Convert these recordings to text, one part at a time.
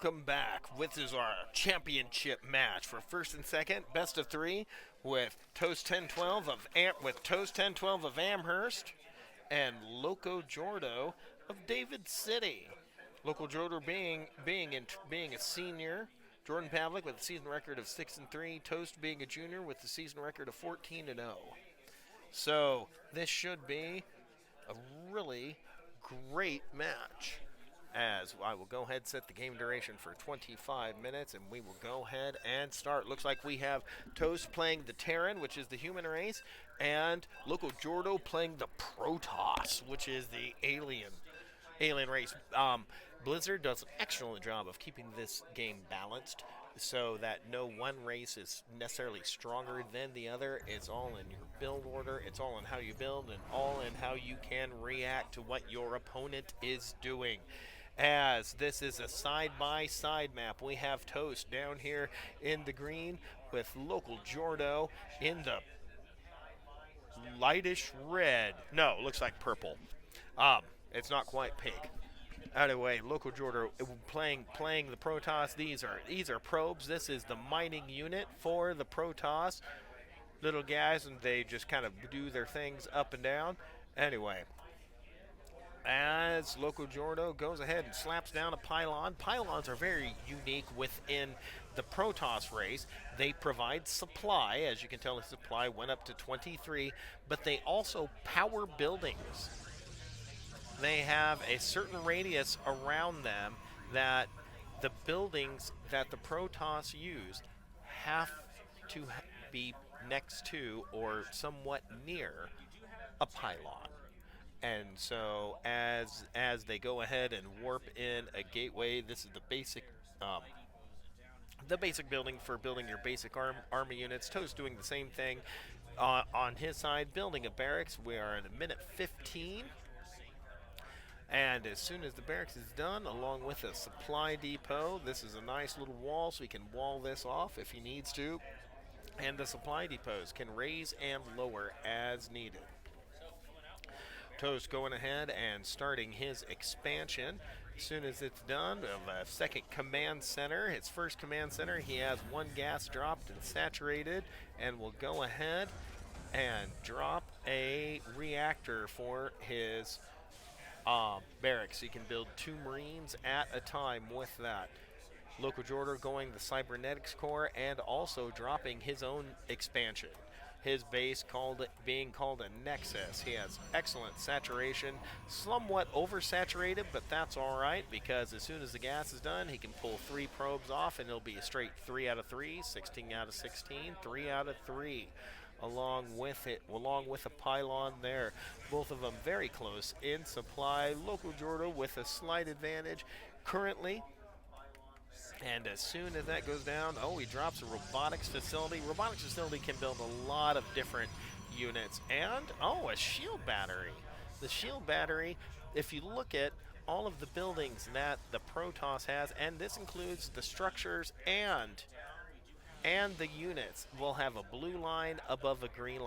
welcome back. This is our championship match for first and second, best of three, with Toast1012 of Amherst and LocoJordo of David City. LocoJordo being a senior, Jordan Pavlik with a season record of 6-3, Toast being a junior with a season record of 14-0. So this should be a really great match. As I will go ahead and set the game duration for 25 minutes, and we will go ahead and start. Looks like we have Toast playing the Terran, which is the human race, and LocoJordo playing the Protoss, which is the alien race. Blizzard does an excellent job of keeping this game balanced so that no one race is necessarily stronger than the other. It's all in your build order, it's all in how you build, and all in how you can react to what your opponent is doing. As this is a side-by-side map, we have Toast down here in the green with LocoJordo in the lightish red. No, looks like purple. It's not quite pink. Anyway, LocoJordo playing the Protoss. These are probes. This is the mining unit for the Protoss. Little guys, and they just kind of do their things up and down. Anyway, as LocoJordo goes ahead and slaps down a pylon. Pylons are very unique within the Protoss race. They provide supply. As you can tell, the supply went up to 23, but they also power buildings. They have a certain radius around them that the buildings that the Protoss use have to be next to or somewhat near a pylon. And so as they go ahead and warp in a gateway, this is the basic building for building your basic army units. Toast doing the same thing on his side, building a barracks. We are at a minute 15. And as soon as the barracks is done, along with a supply depot, this is a nice little wall, so he can wall this off if he needs to. And the supply depots can raise and lower as needed. Toast going ahead and starting his expansion. As soon as it's done, of a second command center, his first command center, he has one gas dropped and saturated, and will go ahead and drop a reactor for his barracks. He can build 2 Marines at a time with that. LocoJordo going the Cybernetics Core and also dropping his own expansion. His base being called a Nexus. He has excellent saturation, somewhat oversaturated, but that's all right because as soon as the gas is done, he can pull 3 probes off and it'll be a straight 3 out of 3, 16 out of 16, 3 out of 3. Along with a pylon there. Both of them very close in supply. LocoJordo with a slight advantage currently. And as soon as that goes down, he drops a robotics facility. Robotics facility can build a lot of different units. And, a shield battery. The shield battery, if you look at all of the buildings that the Protoss has, and this includes the structures and the units, will have a blue line above a green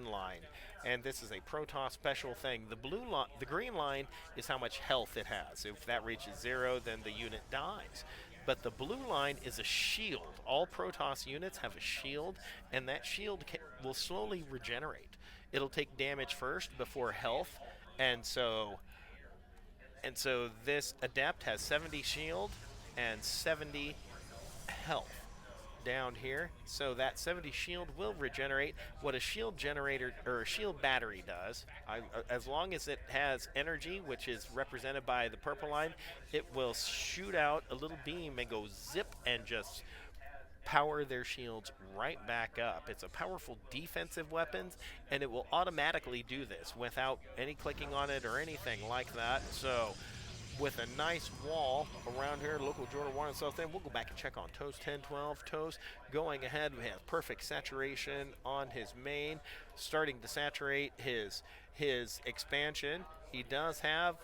line. And this is a Protoss special thing. The green line is how much health it has. If that reaches 0, then the unit dies. But the blue line is a shield. All Protoss units have a shield, and that shield will slowly regenerate. It'll take damage first before health, and so this Adept has 70 shield and 70 health down here, so that 70 shield will regenerate. What a shield generator or a shield battery does, as long as it has energy, which is represented by the purple line, it will shoot out a little beam and go zip and just power their shields right back up. It's a powerful defensive weapon, and it will automatically do this without any clicking on it or anything like that. So with a nice wall around here, LocoJordo wanted something. We'll go back and check on Toast1012. Toast going ahead. We have perfect saturation on his main, starting to saturate his expansion. He does have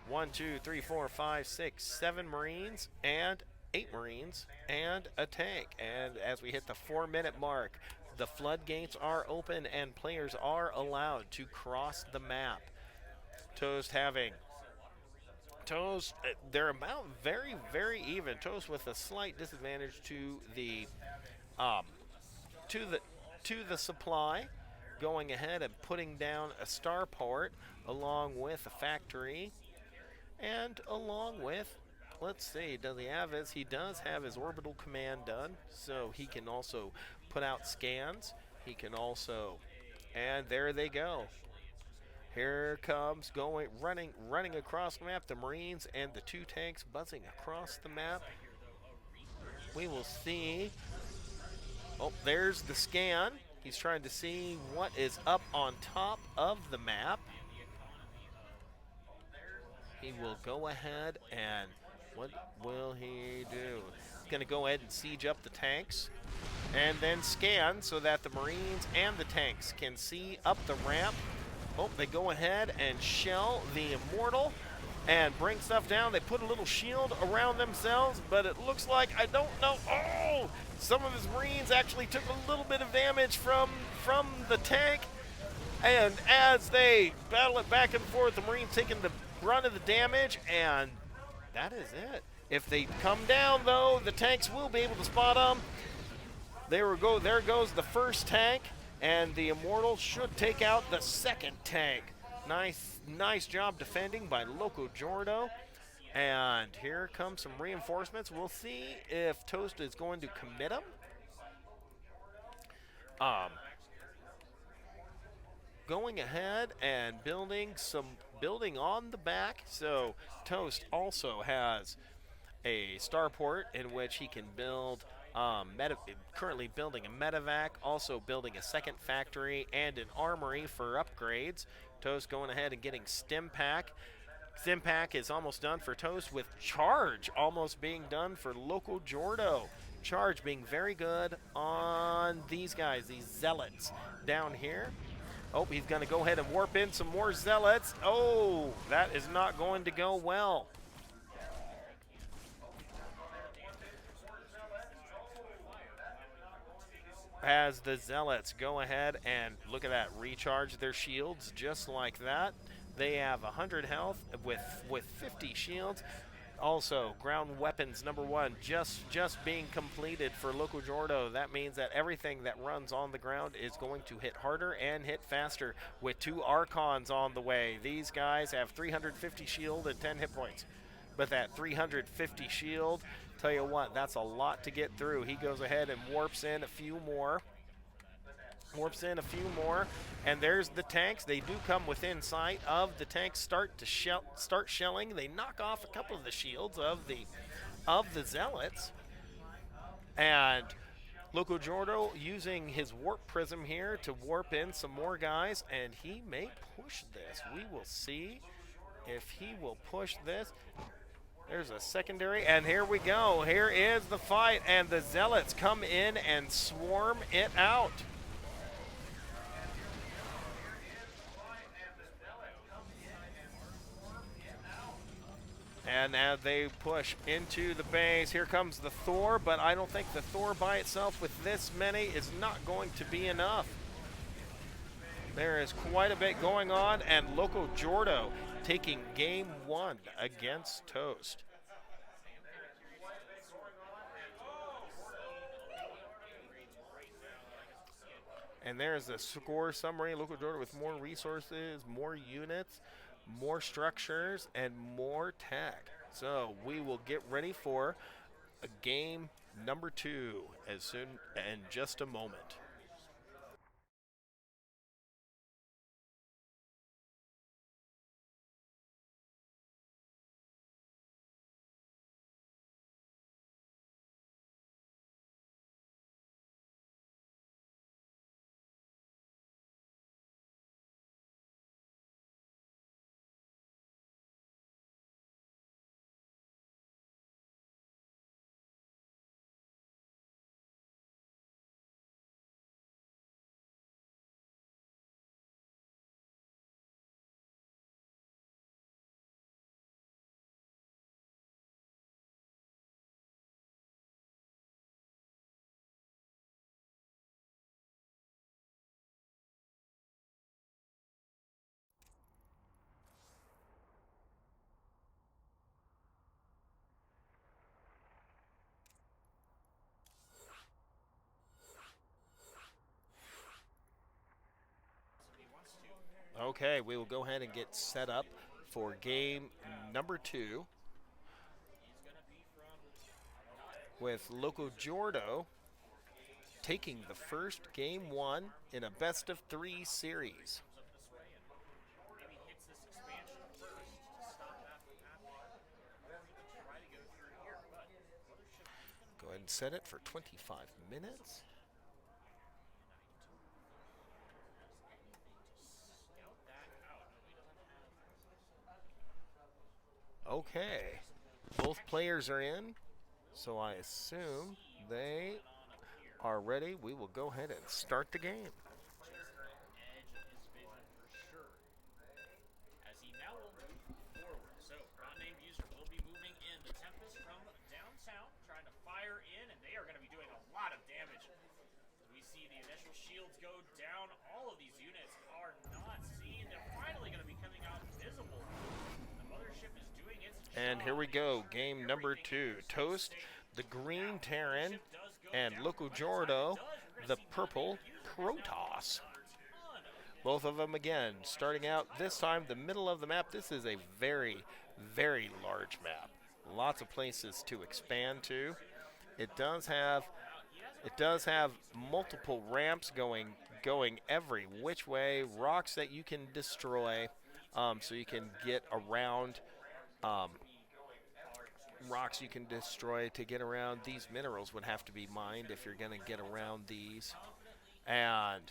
1, 2, 3, 4, 5, 6, 7 Marines and 8 Marines and a tank. And as we hit the 4-minute mark, the floodgates are open and players are allowed to cross the map. Toast Toast, they're about very, very even. Toast with a slight disadvantage um, to the to the supply, going ahead and putting down a starport along with a factory and along with, let's see, does he have his? He does have his orbital command done, so he can also put out scans. He can also, and there they go. Here comes running across the map, the Marines and the two tanks buzzing across the map. We will see. Oh, there's the scan. He's trying to see what is up on top of the map. He will go ahead and what will he do? He's going to go ahead and siege up the tanks and then scan so that the Marines and the tanks can see up the ramp. Oh, they go ahead and shell the Immortal and bring stuff down. They put a little shield around themselves, but it looks like, I don't know. Oh, some of his Marines actually took a little bit of damage from the tank. And as they battle it back and forth, the Marines taking the brunt of the damage, and that is it. If they come down, though, the tanks will be able to spot them. There goes the first tank, and the Immortal should take out the second tank. Nice job defending by LocoJordo. And here comes some reinforcements. We'll see if Toast is going to commit them. Going ahead and building on the back. So Toast also has a starport in which he can build currently building a medevac, also building a second factory and an armory for upgrades. Toast going ahead and getting stim pack. Stim pack is almost done for Toast, with charge almost being done for LocoJordo. Charge being very good on these guys, these zealots down here. Oh, he's going to go ahead and warp in some more zealots. Oh, that is not going to go well. As the zealots go ahead and, look at that, recharge their shields just like that. They have 100 health with 50 shields. Also, ground weapons #1 just being completed for LocoJordo. That means that everything that runs on the ground is going to hit harder and hit faster, with 2 Archons on the way. These guys have 350 shield and 10 hit points. But that 350 shield, tell you what, that's a lot to get through. He goes ahead and warps in a few more. And there's the tanks. They do come within sight of the tanks. Start shelling. They knock off a couple of the shields of the zealots. And LocoJordo using his warp prism here to warp in some more guys, and he may push this. We will see if he will push this. There's a secondary, and here we go. Here is the fight, and the zealots come in and swarm it out. And now they push into the base. Here comes the Thor, but I don't think the Thor by itself with this many is not going to be enough. There is quite a bit going on, and LocoJordo taking game 1 against Toast. And there's the score summary. LocoJordo with more resources, more units, more structures, and more tech. So we will get ready for a game #2 as soon in just a moment. Okay, we will go ahead and get set up for game number 2 with LocoJordo taking the first game 1 in a best of 3 series. Go ahead and set it for 25 minutes. Okay, both players are in, so I assume they are ready. We will go ahead and start the game. As he now will move forward. So, NotNamedUser will be moving in. The Tempest from downtown trying to fire in, and they are going to be doing a lot of damage. We see the initial shields go down. All of these units are not seen. They're finally going to be coming out visible. The mothership is doing its job. And here we go, game number 2. Toast, the green Terran, and LocoJordo, the purple Protoss. Both of them, again, starting out this time, the middle of the map. This is a very, very large map. Lots of places to expand to. It does have multiple ramps going every which way, rocks that you can destroy, so you can get around. Rocks you can destroy to get around. These minerals would have to be mined if you're going to get around these. And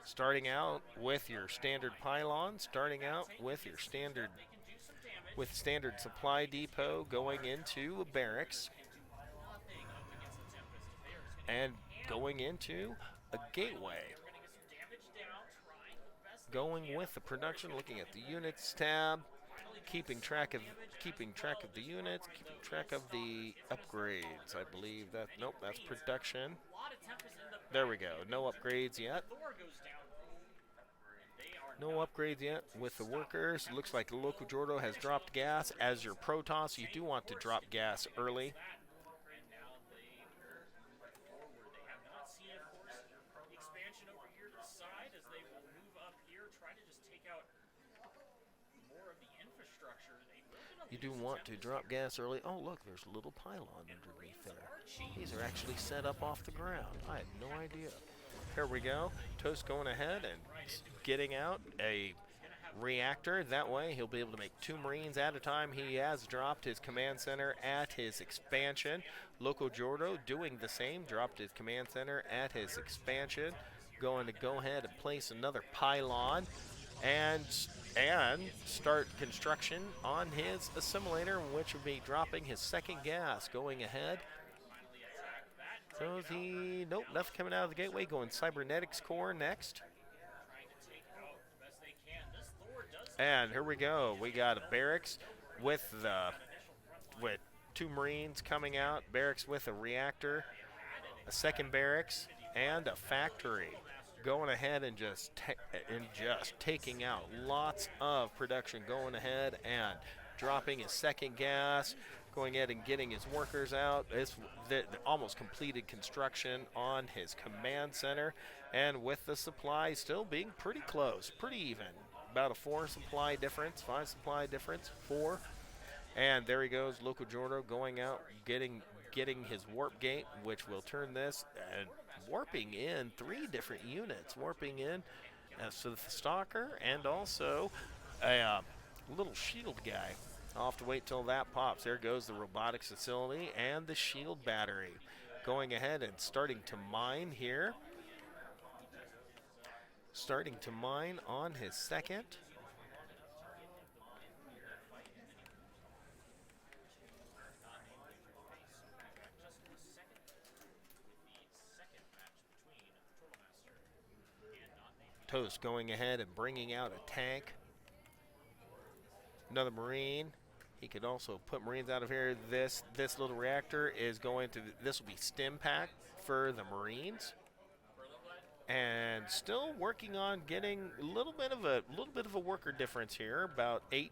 starting out with your standard pylon, starting out with your standard supply depot, going into a barracks, and going into a gateway. Going with the production, looking at the units tab, keeping track of the units, keeping track of the upgrades. I believe that, nope, that's production. There we go. No upgrades yet. No upgrades yet with the workers. Looks like LocoJordo has dropped gas. As your Protoss, you do want to drop gas early. You do want to drop gas early. Oh, look, there's a little pylon underneath there. These are actually set up off the ground. I had no idea. Here we go. Toast going ahead and getting out a reactor. That way, he'll be able to make 2 Marines at a time. He has dropped his command center at his expansion. LocoJordo doing the same. Dropped his command center at his expansion. Going to go ahead and place another pylon and start construction on his assimilator, which will be dropping his second gas. Going ahead. So nope, nothing coming out of the gateway. Going cybernetics core next. And here we go. We got a barracks with 2 Marines coming out. Barracks with a reactor, a second barracks, and a factory. Going ahead and just taking out lots of production. Going ahead and dropping his second gas. Going ahead and getting his workers out. It's the almost completed construction on his command center. And with the supply still being pretty close, pretty even. About a 4 supply difference, 5 supply difference, 4. And there he goes, LocoJordo going out, getting his warp gate, which will turn this and warping in 3 different units. Warping in so the Stalker and also a little shield guy. I'll have to wait till that pops. There goes the robotics facility and the shield battery. Going ahead and starting to mine here. Starting to mine on his second. Toast going ahead and bringing out a tank. Another Marine. He could also put Marines out of here. This little reactor is going to, this will be stim pack for the Marines. And still working on getting a little bit of a worker difference here, about eight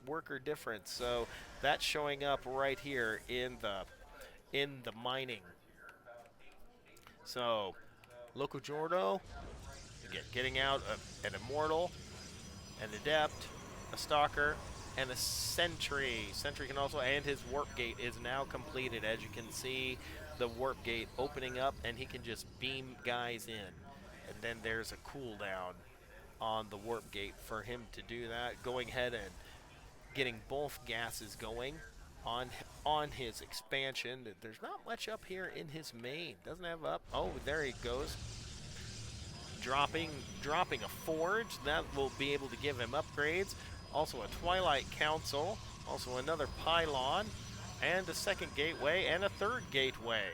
worker difference. So that's showing up right here in the mining. So LocoJordo getting out an Immortal an adept, a stalker, and a sentry. Sentry can also, and his warp gate is now completed. As you can see, the warp gate opening up, and he can just beam guys in. And then there's a cooldown on the warp gate for him to do that. Going ahead and getting both gases going on his expansion. There's not much up here in his main. Doesn't have up. Oh, there he goes. Dropping a forge. That will be able to give him upgrades. Also a Twilight Council. Also another pylon. And a second gateway and a third gateway.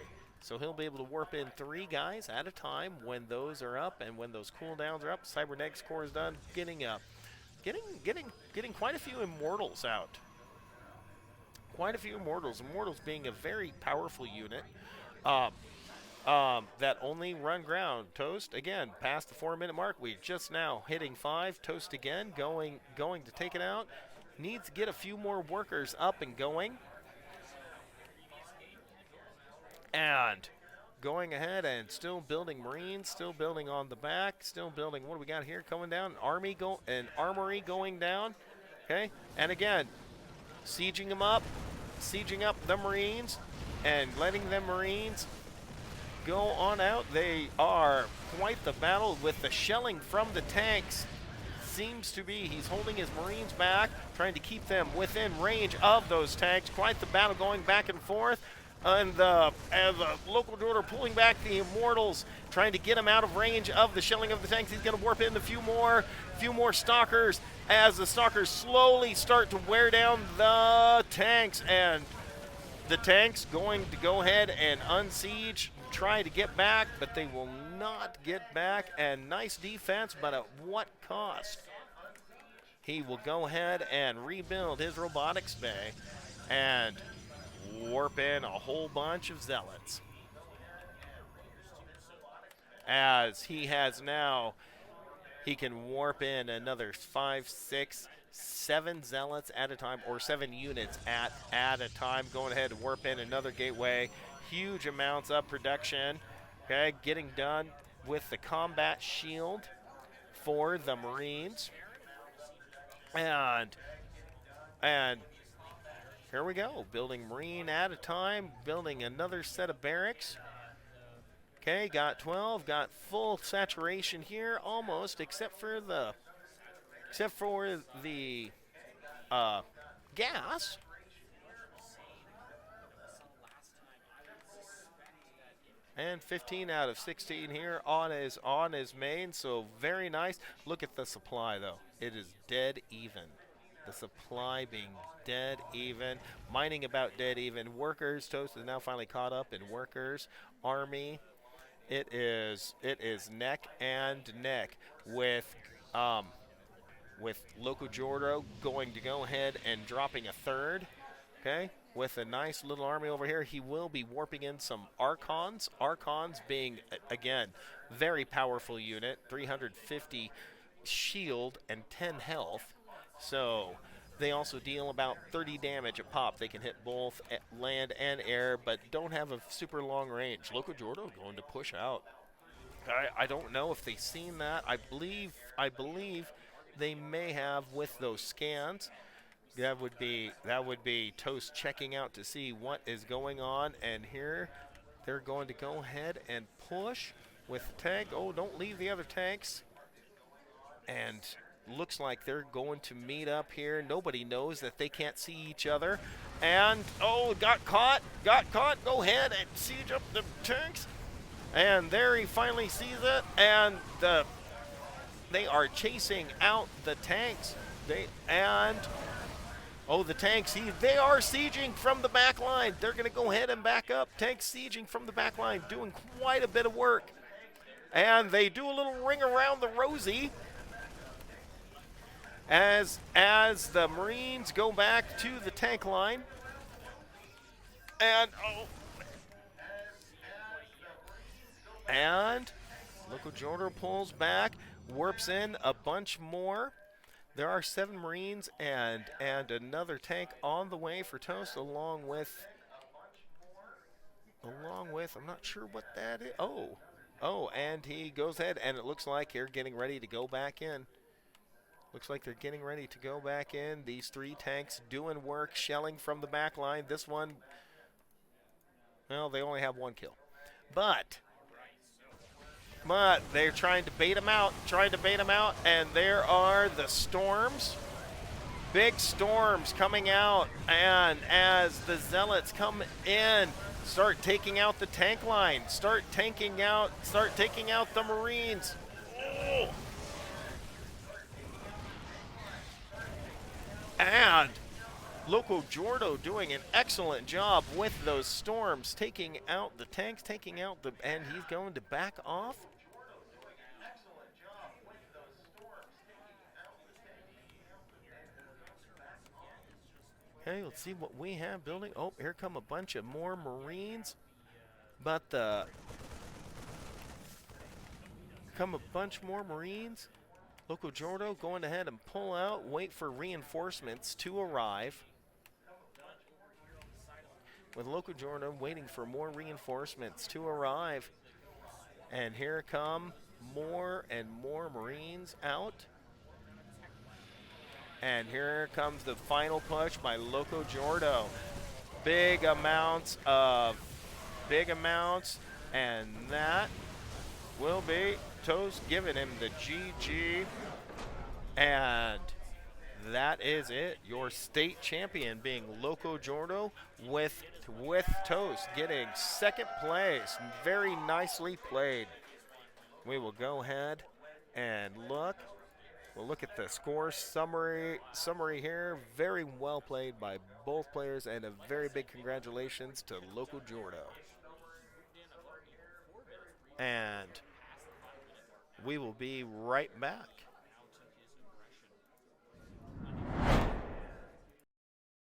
So he'll be able to warp in 3 guys at a time when those are up and when those cooldowns are up. Cybernetics core is done. Getting quite a few immortals out. Quite a few immortals. Immortals being a very powerful unit. That only run ground. Toast, again, past the 4-minute mark. We just now hitting 5. Toast again, going to take it out. Needs to get a few more workers up and going. And going ahead and still building Marines, still building on the back, still building, what do we got here coming down? An armory going down. Okay, and again, sieging up the Marines and letting the Marines go on out. They are quite the battle with the shelling from the tanks. Seems to be he's holding his Marines back, trying to keep them within range of those tanks. Quite the battle going back and forth. And the LocoJordo pulling back the Immortals, trying to get him out of range of the shelling of the tanks. He's going to warp in a few more Stalkers as the Stalkers slowly start to wear down the tanks. And the tanks going to go ahead and unsiege, try to get back, but they will not get back. And nice defense, but at what cost? He will go ahead and rebuild his robotics bay and warp in a whole bunch of zealots. As he has now, he can warp in another 5, 6, 7 zealots at a time, or 7 units at a time. Going ahead to warp in another gateway. Huge amounts of production. Okay, getting done with the combat shield for the Marines. And here we go, building Marine at a time, building another set of barracks. Okay, got 12, got full saturation here, almost, except for the gas. And 15 out of 16 here on his main, so very nice. Look at the supply though; it is dead even. The supply being dead even, mining about dead even. Workers, Toast is now finally caught up in workers. Army, it is neck and neck with LocoJordo going to go ahead and dropping a third. Okay, with a nice little army over here. He will be warping in some Archons. Archons being, again, very powerful unit. 350 shield and 10 health. So they also deal about 30 damage a pop. They can hit both land and air, but don't have a super long range. LocoJordo going to push out. I don't know if they've seen that. I believe they may have with those scans. That would be Toast checking out to see what is going on, and here they're going to go ahead and push with the tank. Oh, don't leave the other tanks. And looks like they're going to meet up here. Nobody knows that they can't see each other. And, oh, got caught. Go ahead and siege up the tanks. And there he finally sees it. And they are chasing out the tanks. The tanks, they are sieging from the back line. They're going to go ahead and back up. Tanks sieging from the back line, doing quite a bit of work. And they do a little ring around the rosy as the Marines go back to the tank line. And LocoJordo pulls back, warps in a bunch more. There are 7 Marines and another tank on the way for Toast, along with I'm not sure what that is. Oh, and he goes ahead, and it looks like they're getting ready to go back in. Looks like they're getting ready to go back in. These 3 tanks doing work, shelling from the back line. This one, well, they only have 1 kill. But they're trying to bait them out, and there are the storms. Big storms coming out, and as the zealots come in, start taking out the tank line, start taking out the Marines. Oh. And LocoJordo doing an excellent job with those storms, taking out the tanks, and he's going to back off. Okay, let's see what we have building. Oh, here come a bunch of more Marines. But come a bunch more Marines. LocoJordo going ahead and pull out, wait for reinforcements to arrive. With LocoJordo waiting for more reinforcements to arrive. And here come more and more Marines out. And here comes the final push by LocoJordo. Big amounts, and that will be Toast giving him the GG. And that is it. Your state champion being LocoJordo with Toast getting 2nd place. Very nicely played. We will go ahead and look. We'll look at the score summary here. Very well played by both players, and a very big congratulations to LocoJordo. And we will be right back.